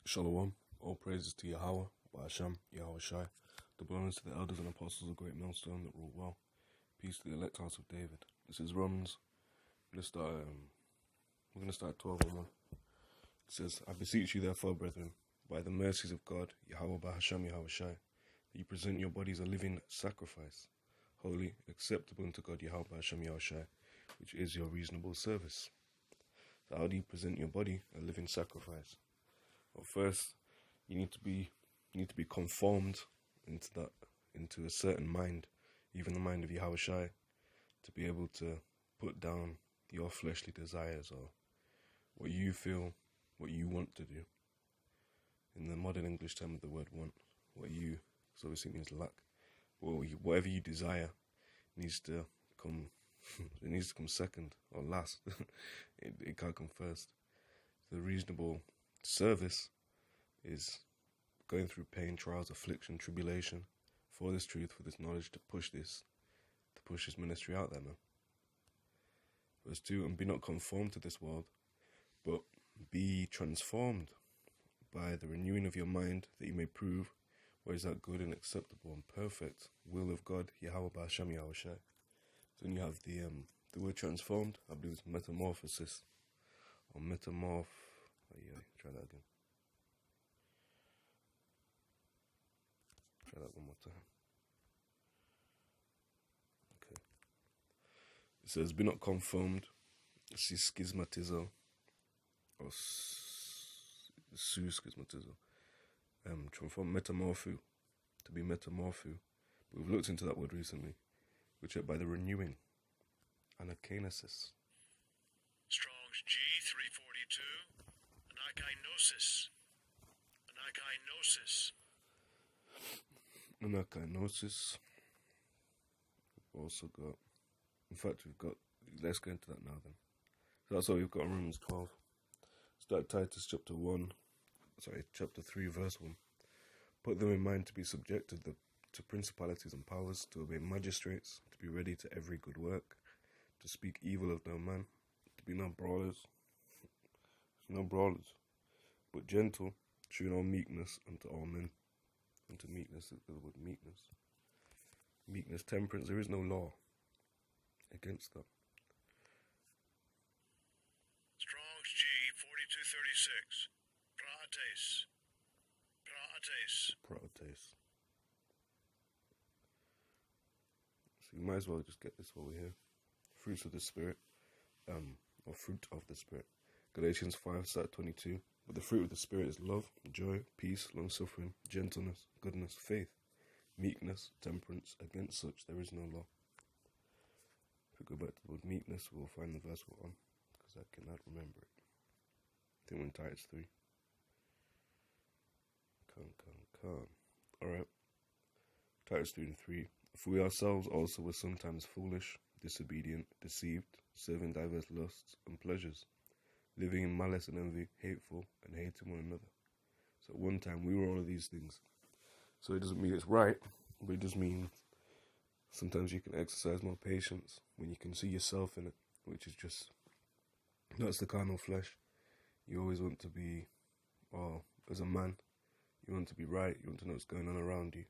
Shalom. All praises to Yahawah, bahasham, Yahawashi. Double honors to the elders and apostles of Great Millstone that rule well. Peace to the elect house of David. This is Romans. We're going to start 12 and 1. It says, I beseech you therefore, brethren, by the mercies of God, Yahawah, bahasham, Yahawashi, that you present your bodies a living sacrifice, holy, acceptable unto God, Yahawah, bahasham, Yahawashi, which is your reasonable service. So how do you present your body a living sacrifice? Well, first, you need to be conformed into a certain mind, even the mind of Yahawashi, to be able to put down your fleshly desires or what you feel, what you want to do. In the modern English term of the word want, so obviously means lack. Well, whatever you desire needs to come. It needs to come second or last. it can't come first. The reasonable service is going through pain, trials, affliction, tribulation for this truth, for this knowledge, to push this ministry out there, man. Verse 2, and be not conformed to this world, but be transformed by the renewing of your mind, that you may prove what is that good and acceptable and perfect will of God, Yahawah, bahasham, Yahawashi. So when you have the word transformed, I believe it's metamorphosis, or try that again. Try that one more time. Okay. It says, be not conformed. This is schismatizo, or schismatizo. Transform, metamorpho, to be metamorpho. But we've looked into that word recently, which is by the renewing, anakanesis. Strong's G342, Anakainosis. We've also got, let's go into that now then. So that's what we've got in Romans 12. Start Titus chapter 3 verse 1. Put them in mind to be subjected to principalities and powers, to obey magistrates, to be ready to every good work, to speak evil of no man, to be no brawlers, but gentle, showing all meekness unto all men. Unto meekness, the word meekness. Meekness, temperance, there is no law against that. Strong's G4236, prates. So you might as well just get this while we're here. Fruits of the Spirit, or fruit of the Spirit. Galatians 5:22. But the fruit of the Spirit is love, joy, peace, long-suffering, gentleness, goodness, faith, meekness, temperance. Against such there is no law. If we go back to the word meekness, we'll find the verse we're on, because I cannot remember it. I think we're in Titus 3. Alright. Titus 3:3. For we ourselves also were sometimes foolish, disobedient, deceived, serving diverse lusts and pleasures, living in malice and envy, hateful, and hating one another. So at one time we were all of these things. So it doesn't mean it's right, but it does mean sometimes you can exercise more patience when you can see yourself in it, which is just, that's the carnal flesh. You always want to be, as a man, you want to be right, you want to know what's going on around you.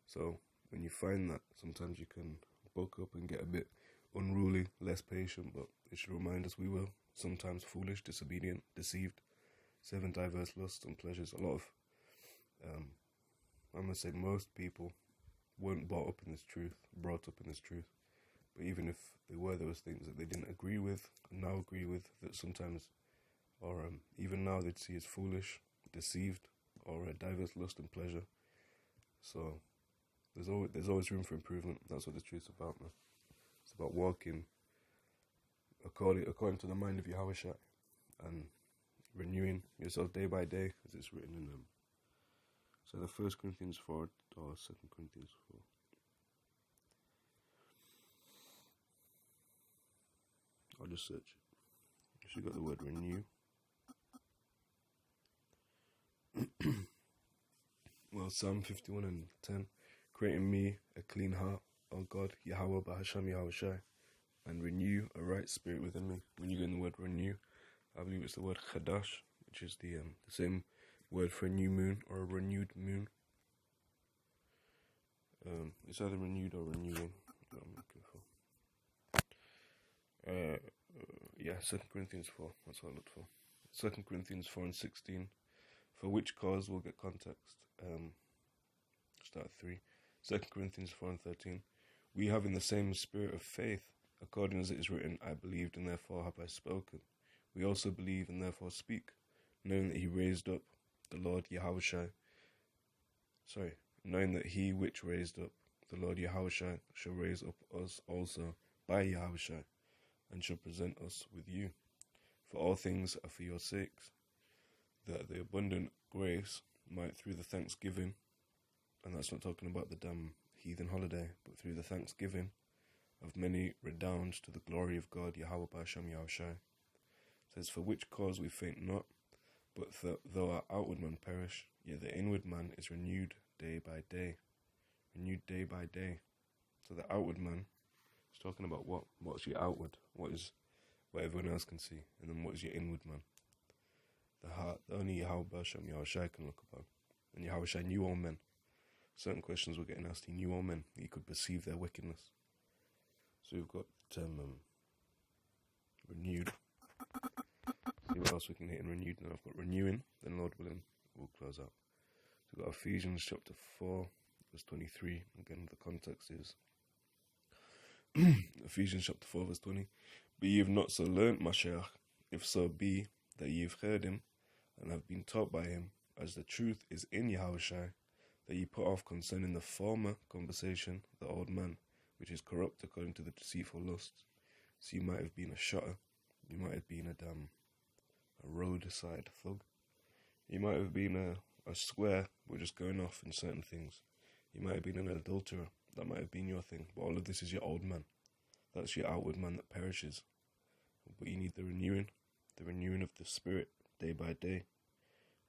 So when you find that, sometimes you can buck up and get a bit unruly, less patient, but it should remind us we were sometimes foolish, disobedient, deceived, serving diverse lusts and pleasures. A lot of, I'm going to say most people weren't brought up in this truth. But even if they were, there was things that they didn't agree with, and now agree with, that sometimes, or even now they'd see as foolish, deceived, or diverse lust and pleasure. So there's always room for improvement. That's what the truth's about, man. It's about walking according to the mind of Yahawashi and renewing yourself day by day, as it's written in them. So the 1 Corinthians 4 or 2 Corinthians 4. I'll just search it. You got the word renew. Well, Psalm 51:10. Create in me a clean heart, O God, Yahawah, bahasham, Yahawashi, and renew a right spirit within me. When you get in the word renew, I believe it's the word chadash, which is the same word for a new moon or a renewed moon. It's either renewed or renewing. What I'm looking for. 2 Corinthians 4. That's what I looked for. 2 Corinthians 4 and 16. For which cause we'll get context. Start at 3. 2 Corinthians 4 and 13. We have in the same spirit of faith, according as it is written, I believed and therefore have I spoken. We also believe and therefore speak, knowing that he raised up the Lord Yahawashi. Knowing that he which raised up the Lord Yahawashi shall raise up us also by Yahawashi, and shall present us with you. For all things are for your sakes, that the abundant grace might through the thanksgiving, and that's not talking about the damn heathen holiday, but through the thanksgiving of many redound to the glory of God, Yahawah, bahasham, Yahawashi. It says, for which cause we faint not, but though our outward man perish, yet the inward man is renewed day by day. Renewed day by day. So the outward man is talking about what? What's your outward? What is what everyone else can see? And then what is your inward man? The heart, the only Yahawah, bahasham, Yahawashi can look upon. And Yahawashi knew all men. Certain questions were getting asked. He knew all men. He could perceive their wickedness. So we've got the term renewed. See what else we can hit in renewed. Now I've got renewing. Then Lord willing, we'll close out. So we've got Ephesians chapter 4, verse 23. Again, the context is Ephesians chapter 4, verse 20. But ye have not so learnt, Mashiach, if so be that ye have heard him, and have been taught by him, as the truth is in Yahawashi, that ye put off concerning the former conversation the old man, which is corrupt according to the deceitful lusts. So you might have been a shotter, you might have been a roadside thug, you might have been a square, but just going off in certain things. You might have been an adulterer, that might have been your thing, but all of this is your old man. That's your outward man that perishes. But you need the renewing of the spirit day by day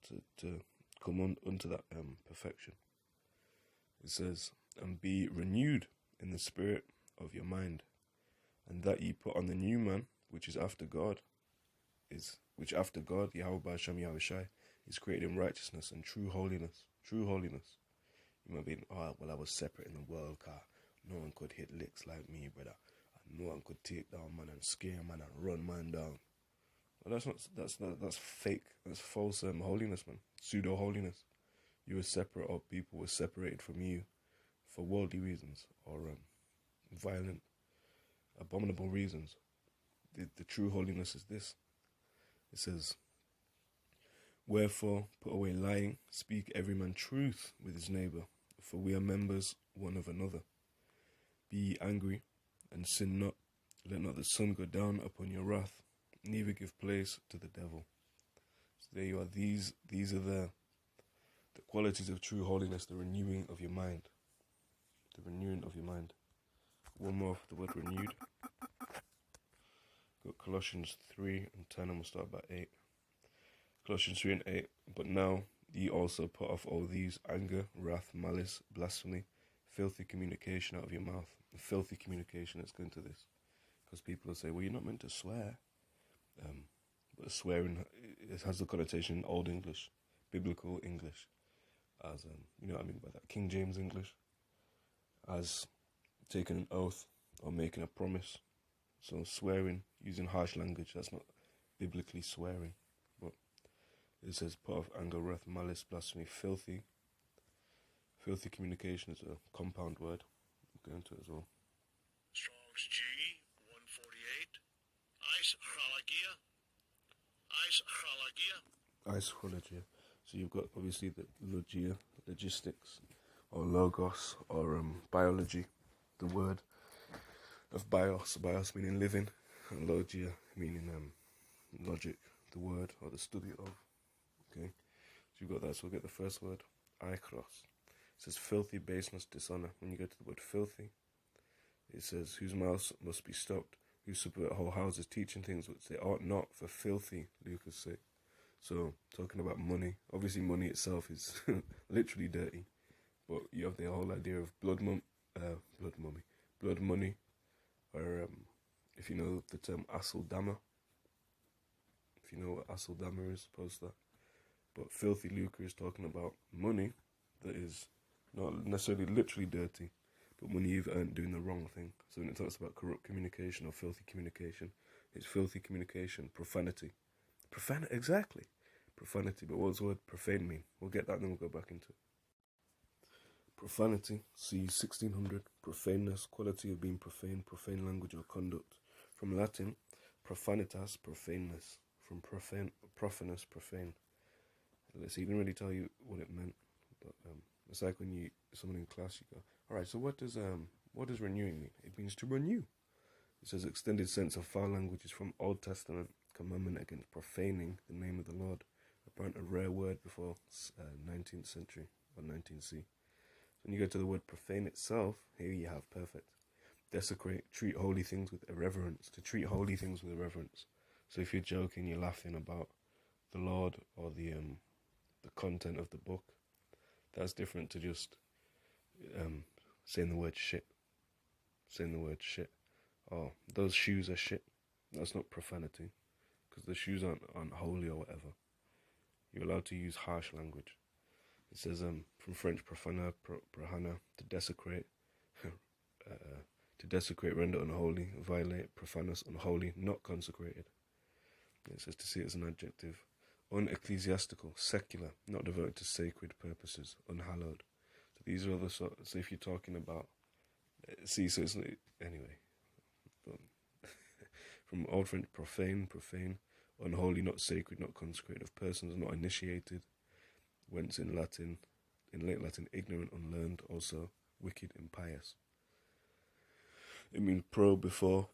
to come on unto that perfection. It says, and be renewed in the spirit of your mind, and that ye put on the new man, which is after God, Yahawah, bahasham, Yahawashi, is created in righteousness and true holiness. True holiness. You might be, I was separate in the world, car. No one could hit licks like me, brother. And no one could take down man and scare man and run man down. Well, that's fake. That's false holiness, man. Pseudo holiness. You were separate, or people were separated from you for worldly reasons or violent, abominable reasons. The true holiness is this. It says, wherefore put away lying, speak every man truth with his neighbour, for we are members one of another. Be ye angry, and sin not. Let not the sun go down upon your wrath, neither give place to the devil. So there you are. These are the qualities of true holiness, the renewing of your mind. The renewing of your mind. One more for the word renewed. Got Colossians 3 and 10, and we'll start by 8. Colossians 3 and 8. But now ye also put off all these: anger, wrath, malice, blasphemy, filthy communication out of your mouth. Filthy communication, let's go into this. Because people will say, well, you're not meant to swear. But swearing, it has the connotation in Old English, biblical English, as, you know what I mean by that, King James English, as taking an oath or making a promise. So swearing, using harsh language, that's not biblically swearing. But it says, put off anger, wrath, malice, blasphemy, filthy. Filthy communication is a compound word. We'll go into it as well. Strong's G 148. Ice halagia. Ice halagia. So you've got obviously the logia, logistics, or logos, or biology, the word of bios meaning living, and logia meaning logic, the word or the study of. Okay, so you've got that. So we'll get the first word, ikros. It says filthy, baseness, dishonor. When you get to the word filthy, it says whose mouths must be stopped, who subvert whole houses, teaching things which they ought not, for filthy lucre's sake. So talking about money, obviously money itself is literally dirty, but you have the whole idea of blood money, or if you know the term asal dama, if you know what asal dama is, post that. But filthy lucre is talking about money that is not necessarily literally dirty, but money you've earned doing the wrong thing. So when it talks about corrupt communication or filthy communication, it's filthy communication, profanity. Exactly. Profanity, but what does the word profane mean? We'll get that and then we'll go back into it. Profanity, see 1600, profaneness, quality of being profane, profane language or conduct. From Latin, profanitas, profaneness. From profanus, profane. Let's see, he didn't really tell you what it meant, but it's like when someone in class, you go, alright, so what does renewing mean? It means to renew. It says extended sense of foul language is from Old Testament commandment against profaning the name of the Lord, apparently a rare word before 19th century or 19C. When you go to the word profane itself, here you have perfect. Desecrate, treat holy things with irreverence. To treat holy things with irreverence. So if you're joking, you're laughing about the Lord or the content of the book, that's different to just saying the word shit. Saying the word shit. Oh, those shoes are shit. That's not profanity, because the shoes aren't holy or whatever. You're allowed to use harsh language. It says from French profana, prohana, to desecrate, render unholy, violate, profanus, unholy, not consecrated. It says to see it as an adjective. Unecclesiastical, secular, not devoted to sacred purposes, unhallowed. So these are other so if you're talking about, so it's anyway. From Old French, profane, unholy, not sacred, not consecrated, of persons not initiated. Whence in late Latin, ignorant, unlearned, also wicked, impious. It means pro, before,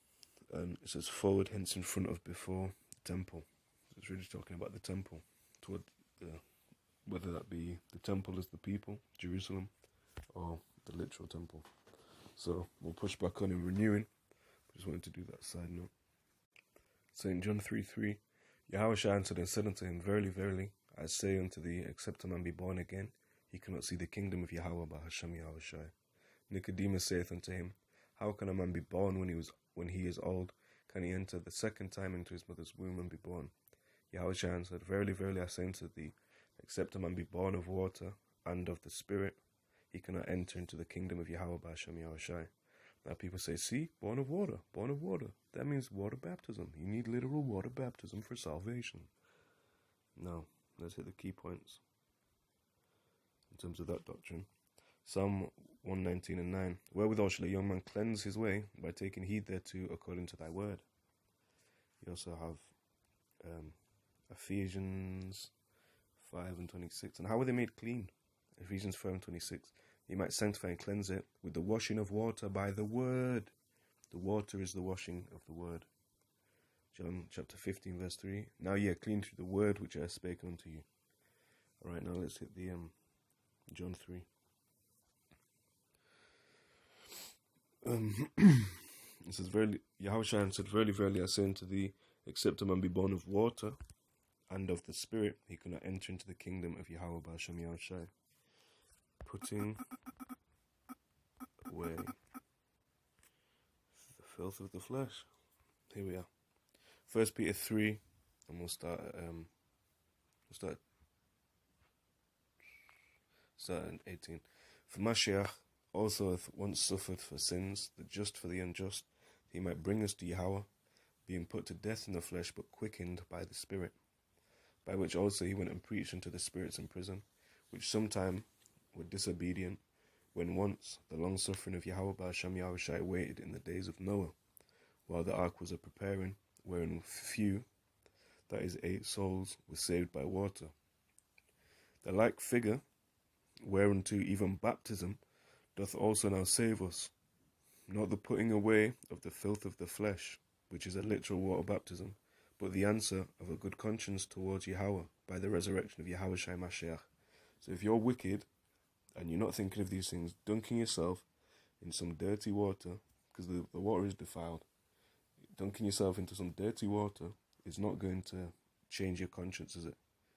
and it says forward, hence in front of, before, temple. So it's really talking about the temple, toward whether that be the temple as the people, Jerusalem, or the literal temple. So we'll push back on in renewing. Just wanted to do that side note. St. John 3:3, Yahawashi answered and said unto him, Verily, verily, I say unto thee, except a man be born again, he cannot see the kingdom of Yahawah, bahasham, Yahawashi. Nicodemus saith unto him, How can a man be born when he is old? Can he enter the second time into his mother's womb and be born? Yahawashi answered, Verily, verily, I say unto thee, except a man be born of water and of the Spirit, he cannot enter into the kingdom of Yahawah, bahasham, Yahawashi. Now people say, see, born of water. That means water baptism. You need literal water baptism for salvation. Now, let's hit the key points in terms of that doctrine. Psalm 119 and 9. Wherewithal shall a young man cleanse his way? By taking heed thereto according to thy word. You also have Ephesians 5 and 26. And how were they made clean? Ephesians 5 and 26. You might sanctify and cleanse it with the washing of water by the word. The water is the washing of the word. John chapter 15 verse 3. Now ye are clean through the word which I have spoken unto you. Alright, now let's hit the John 3. It says, Verily, Yahawashi answered, Verily, verily, I say unto thee, except a man be born of water and of the Spirit, he cannot enter into the kingdom of Yahawah, bahasham, Yahawashi. Putting away the filth of the flesh. Here we are. 1 Peter 3, and we'll start at 18. For Mashiach also hath once suffered for sins, the just for the unjust, that he might bring us to Yahawah, being put to death in the flesh, but quickened by the Spirit. By which also he went and preached unto the spirits in prison, which sometime were disobedient, when once the long suffering of Yahawah, bahasham, Yahawashi waited in the days of Noah, while the ark was a preparing, wherein few, that is 8 souls, were saved by water. The like figure, whereunto even baptism doth also now save us, not the putting away of the filth of the flesh, which is a literal water baptism, but the answer of a good conscience towards Yahawah by the resurrection of Yahawashi Mashiach. So if you're wicked and you're not thinking of these things, dunking yourself in some dirty water, because the water is defiled, dunking yourself into some dirty water is not going to change your conscience, is it?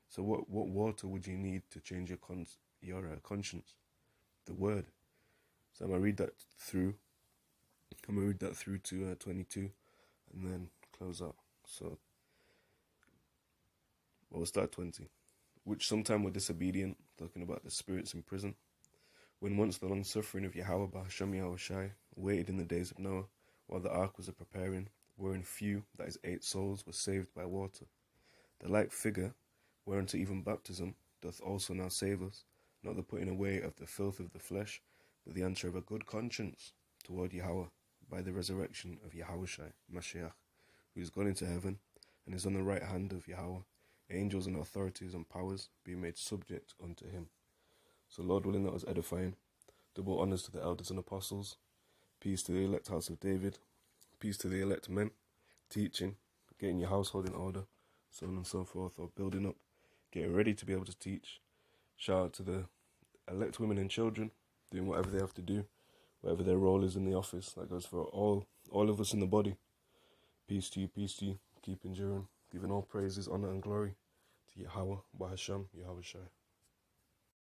So what water would you need to change your conscience? The word. So I'm going to read that through. I'm going to read that through to 22 and then close out. So we'll start 20. which sometime were disobedient, talking about the spirits in prison. When once the long suffering of Yahawah, bahasham, Yahawashi, waited in the days of Noah, while the ark was a preparing, wherein few, that is 8 souls, were saved by water. The like figure, whereunto even baptism, doth also now save us, not the putting away of the filth of the flesh, but the answer of a good conscience toward Yahawah, by the resurrection of Yahawashi, Mashiach, who is gone into heaven, and is on the right hand of Yahawah, angels and authorities and powers being made subject unto him. So Lord willing, that was edifying. Double honours to the elders and apostles. Peace to the elect house of David. Peace to the elect men. Teaching, getting your household in order, so on and so forth, or building up, getting ready to be able to teach. Shout out to the elect women and children, doing whatever they have to do, whatever their role is in the office. That goes for all of us in the body. Peace to you, keep enduring, giving all praises, honour and glory to Yahawah, bahasham, Yahawashi.